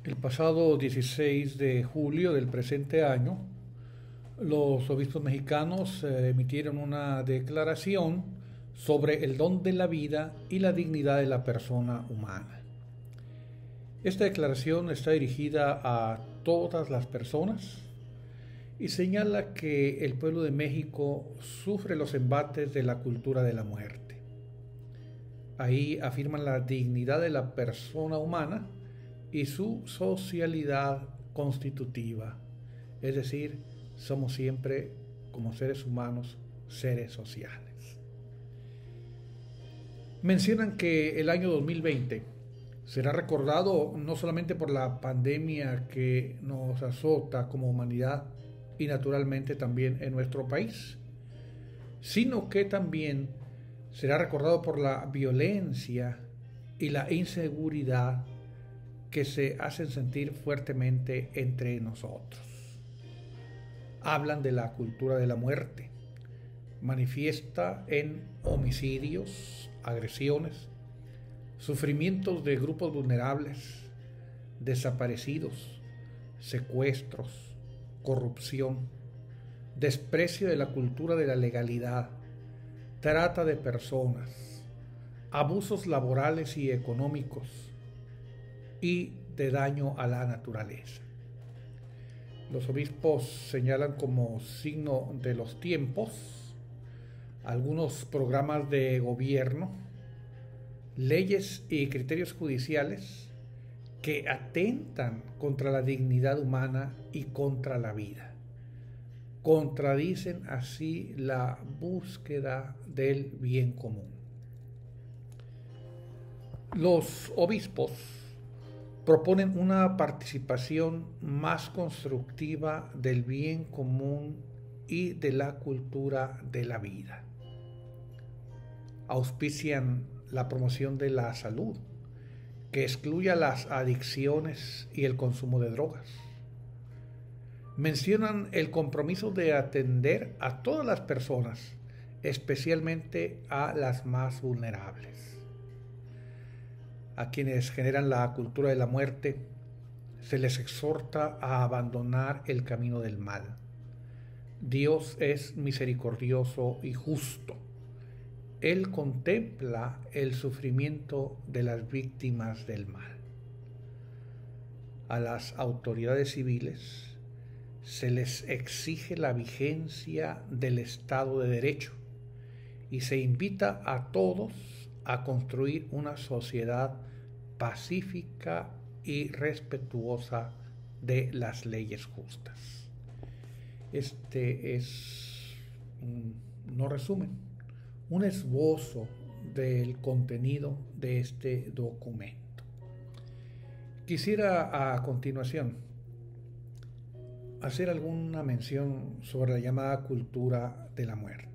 El pasado 16 de julio del presente año, los obispos mexicanos emitieron una declaración sobre el don de la vida y la dignidad de la persona humana. Esta declaración está dirigida a todas las personas y señala que el pueblo de México sufre los embates de la cultura de la muerte. Ahí afirman la dignidad de la persona humana y su socialidad constitutiva, es decir, somos siempre, como seres humanos, seres sociales. Mencionan que el año 2020 será recordado no solamente por la pandemia que nos azota como humanidad y naturalmente también en nuestro país, sino que también será recordado por la violencia y la inseguridad que se hacen sentir fuertemente entre nosotros. Hablan de la cultura de la muerte, manifiesta en homicidios, agresiones, sufrimientos de grupos vulnerables, desaparecidos, secuestros, corrupción, desprecio de la cultura de la legalidad, trata de personas, abusos laborales y económicos y de daño a la naturaleza. Los obispos señalan como signo de los tiempos algunos programas de gobierno, leyes y criterios judiciales que atentan contra la dignidad humana y contra la vida. Contradicen así la búsqueda del bien común. Los obispos proponen una participación más constructiva del bien común y de la cultura de la vida. Auspician la promoción de la salud, que excluya las adicciones y el consumo de drogas. Mencionan el compromiso de atender a todas las personas, especialmente a las más vulnerables. A quienes generan la cultura de la muerte, se les exhorta a abandonar el camino del mal. Dios es misericordioso y justo. Él contempla el sufrimiento de las víctimas del mal. A las autoridades civiles se les exige la vigencia del Estado de Derecho y se invita a todos a construir una sociedad pacífica y respetuosa de las leyes justas. Este es no resumen, un esbozo del contenido de este documento. Quisiera a continuación hacer alguna mención sobre la llamada cultura de la muerte.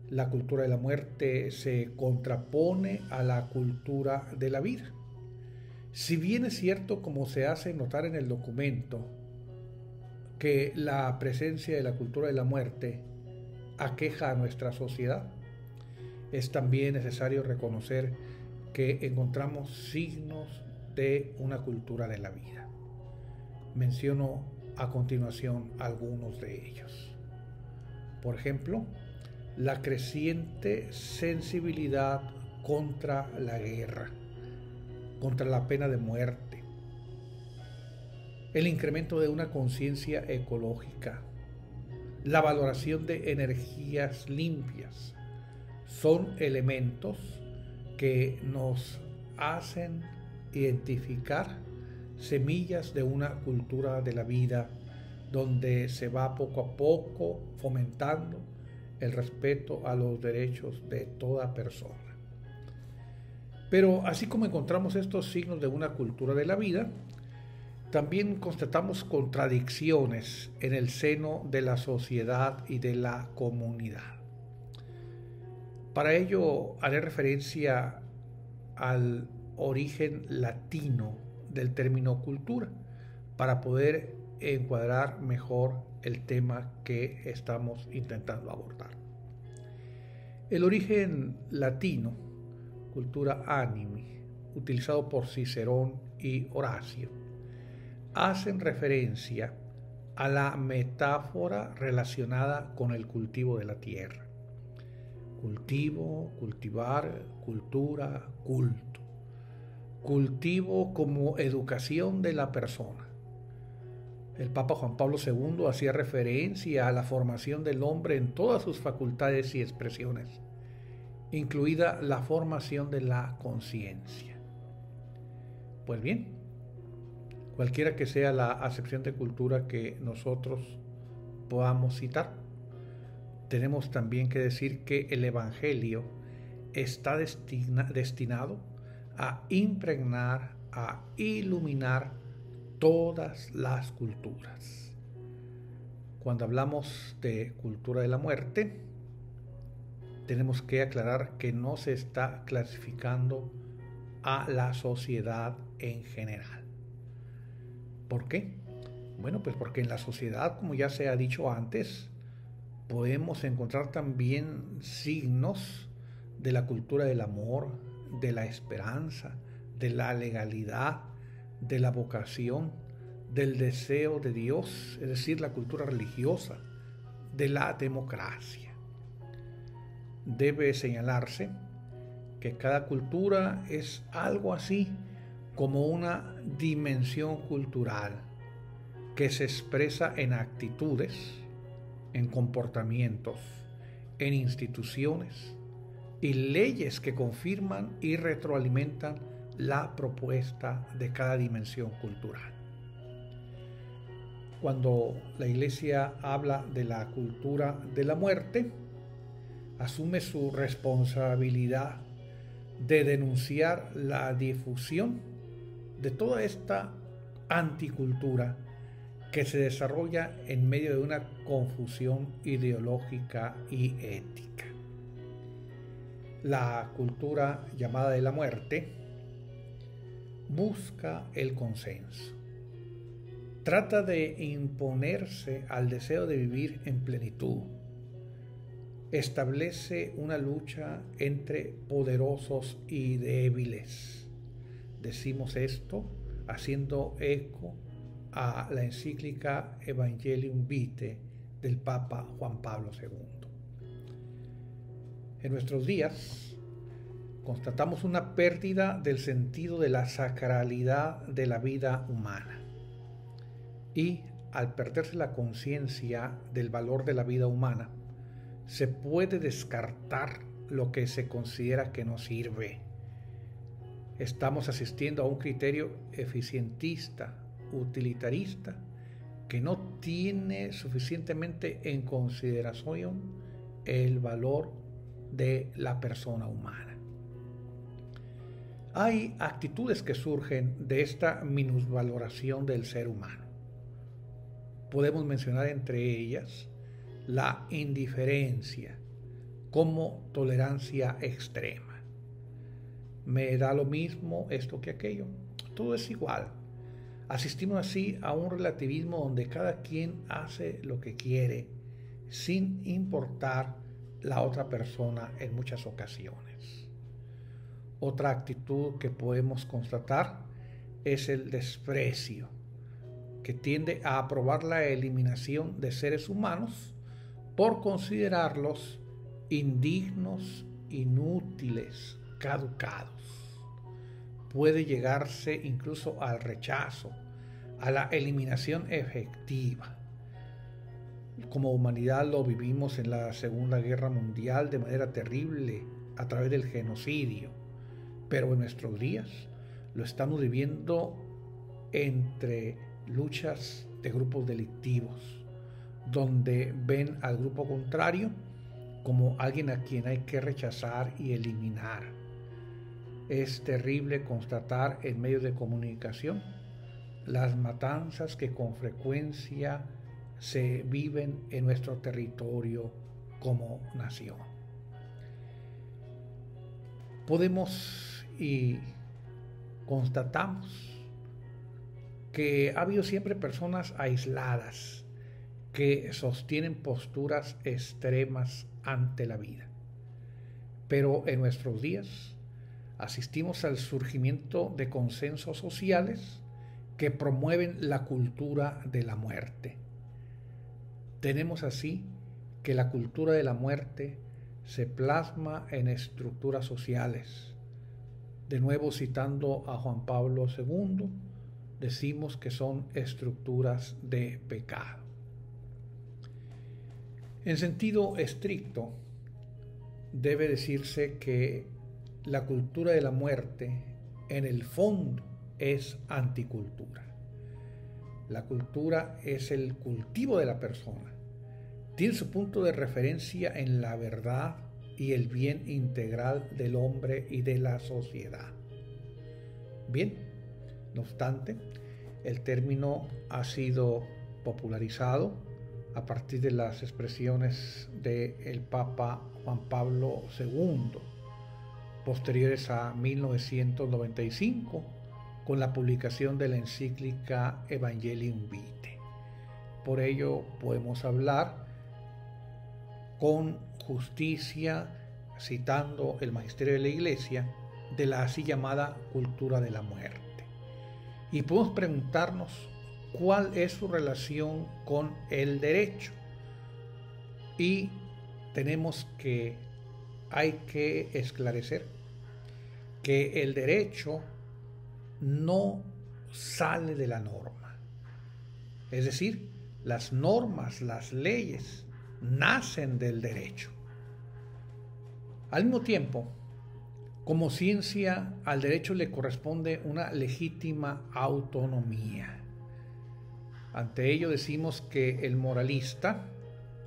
La cultura de la muerte se contrapone a la cultura de la vida. Si bien es cierto, como se hace notar en el documento, que la presencia de la cultura de la muerte aqueja a nuestra sociedad, es también necesario reconocer que encontramos signos de una cultura de la vida. Menciono a continuación algunos de ellos. Por ejemplo, la creciente sensibilidad contra la guerra, contra la pena de muerte, el incremento de una conciencia ecológica, la valoración de energías limpias, son elementos que nos hacen identificar semillas de una cultura de la vida donde se va poco a poco fomentando el respeto a los derechos de toda persona. Pero así como encontramos estos signos de una cultura de la vida, también constatamos contradicciones en el seno de la sociedad y de la comunidad. Para ello haré referencia al origen latino del término cultura, para poder encuadrar mejor el tema que estamos intentando abordar. El origen latino, cultura animi, utilizado por Cicerón y Horacio, hacen referencia a la metáfora relacionada con el cultivo de la tierra. Cultivo, cultivar, cultura, culto. Cultivo como educación de la persona. El Papa Juan Pablo II hacía referencia a la formación del hombre en todas sus facultades y expresiones, incluida la formación de la conciencia. Pues bien, cualquiera que sea la acepción de cultura que nosotros podamos citar, tenemos también que decir que el Evangelio está destinado a impregnar, a iluminar todas las culturas. Cuando hablamos de cultura de la muerte, tenemos que aclarar que no se está clasificando a la sociedad en general. ¿Por qué? Bueno, pues porque en la sociedad, como ya se ha dicho antes, podemos encontrar también signos de la cultura del amor, de la esperanza, de la legalidad, de la vocación, del deseo de Dios, es decir, la cultura religiosa, de la democracia. Debe señalarse que cada cultura es algo así como una dimensión cultural que se expresa en actitudes, en comportamientos, en instituciones y leyes que confirman y retroalimentan la propuesta de cada dimensión cultural. Cuando la Iglesia habla de la cultura de la muerte, asume su responsabilidad de denunciar la difusión de toda esta anticultura que se desarrolla en medio de una confusión ideológica y ética. La cultura llamada de la muerte busca el consenso. Trata de imponerse al deseo de vivir en plenitud. Establece una lucha entre poderosos y débiles. Decimos esto haciendo eco a la encíclica Evangelium Vitae del Papa Juan Pablo II. En nuestros días constatamos una pérdida del sentido de la sacralidad de la vida humana. Y al perderse la conciencia del valor de la vida humana, se puede descartar lo que se considera que no sirve. Estamos asistiendo a un criterio eficientista, utilitarista, que no tiene suficientemente en consideración el valor de la persona humana. Hay actitudes que surgen de esta minusvaloración del ser humano. Podemos mencionar entre ellas la indiferencia como tolerancia extrema. Me da lo mismo esto que aquello, todo es igual. Asistimos así a un relativismo donde cada quien hace lo que quiere sin importar la otra persona en muchas ocasiones. Otra actitud que podemos constatar es el desprecio, que tiende a aprobar la eliminación de seres humanos por considerarlos indignos, inútiles, caducados. Puede llegarse incluso al rechazo, a la eliminación efectiva. Como humanidad lo vivimos en la Segunda Guerra Mundial de manera terrible a través del genocidio, pero en nuestros días lo estamos viviendo entre luchas de grupos delictivos, donde ven al grupo contrario como alguien a quien hay que rechazar y eliminar. Es terrible constatar en medios de comunicación las matanzas que con frecuencia se viven en nuestro territorio como nación. Podemos y constatamos que ha habido siempre personas aisladas que sostienen posturas extremas ante la vida. Pero en nuestros días Asistimos al surgimiento de consensos sociales que promueven la cultura de la muerte. Tenemos así que la cultura de la muerte se plasma en estructuras sociales. De nuevo, citando a Juan Pablo II, decimos que son estructuras de pecado. En sentido estricto, debe decirse que la cultura de la muerte, en el fondo, es anticultura. La cultura es el cultivo de la persona. Tiene su punto de referencia en la verdad y el bien integral del hombre y de la sociedad. Bien, no obstante, el término ha sido popularizado a partir de las expresiones del Papa Juan Pablo II, posteriores a 1995, con la publicación de la encíclica Evangelium Vitae. Por ello podemos hablar con justicia, citando el magisterio de la Iglesia, de la así llamada cultura de la muerte. Y podemos preguntarnos cuál es su relación con el derecho. Y hay que esclarecer que el derecho no sale de la norma. Es decir, las normas, las leyes, nacen del derecho. Al mismo tiempo, como ciencia, al derecho le corresponde una legítima autonomía. Ante ello decimos que el moralista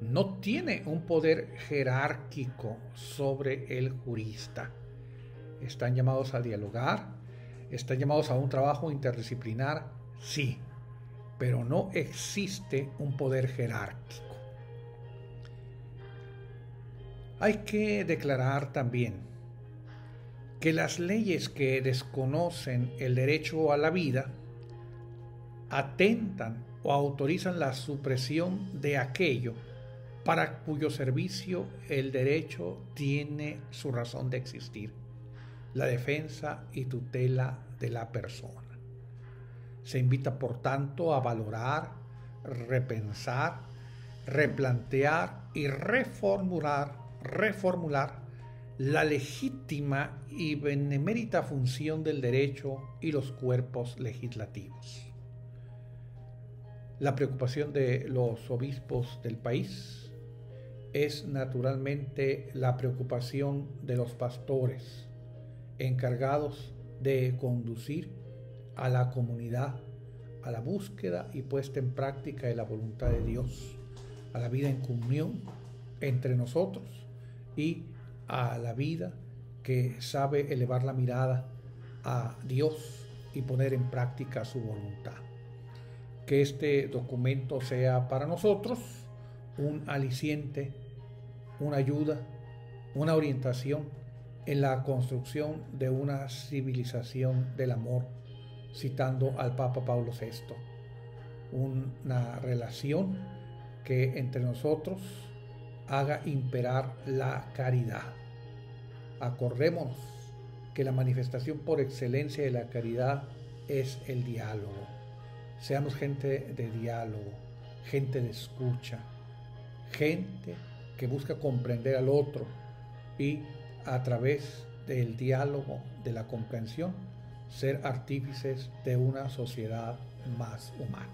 no tiene un poder jerárquico sobre el jurista. Están llamados a dialogar, están llamados a un trabajo interdisciplinar, sí, pero no existe un poder jerárquico. Hay que declarar también que las leyes que desconocen el derecho a la vida atentan o autorizan la supresión de aquello para cuyo servicio el derecho tiene su razón de existir, la defensa y tutela de la persona. Se invita, por tanto, a valorar, repensar, replantear y reformular la legítima y benemérita función del derecho y los cuerpos legislativos. La preocupación de los obispos del país es naturalmente la preocupación de los pastores encargados de conducir a la comunidad a la búsqueda y puesta en práctica de la voluntad de Dios, a la vida en comunión entre nosotros y a la vida que sabe elevar la mirada a Dios y poner en práctica su voluntad. Que este documento sea para nosotros un aliciente, una ayuda, una orientación en la construcción de una civilización del amor, citando al Papa Pablo VI, una relación que entre nosotros haga imperar la caridad. Acordémonos que la manifestación por excelencia de la caridad es el diálogo. Seamos gente de diálogo, gente de escucha, gente que busca comprender al otro y a través del diálogo, de la comprensión, ser artífices de una sociedad más humana.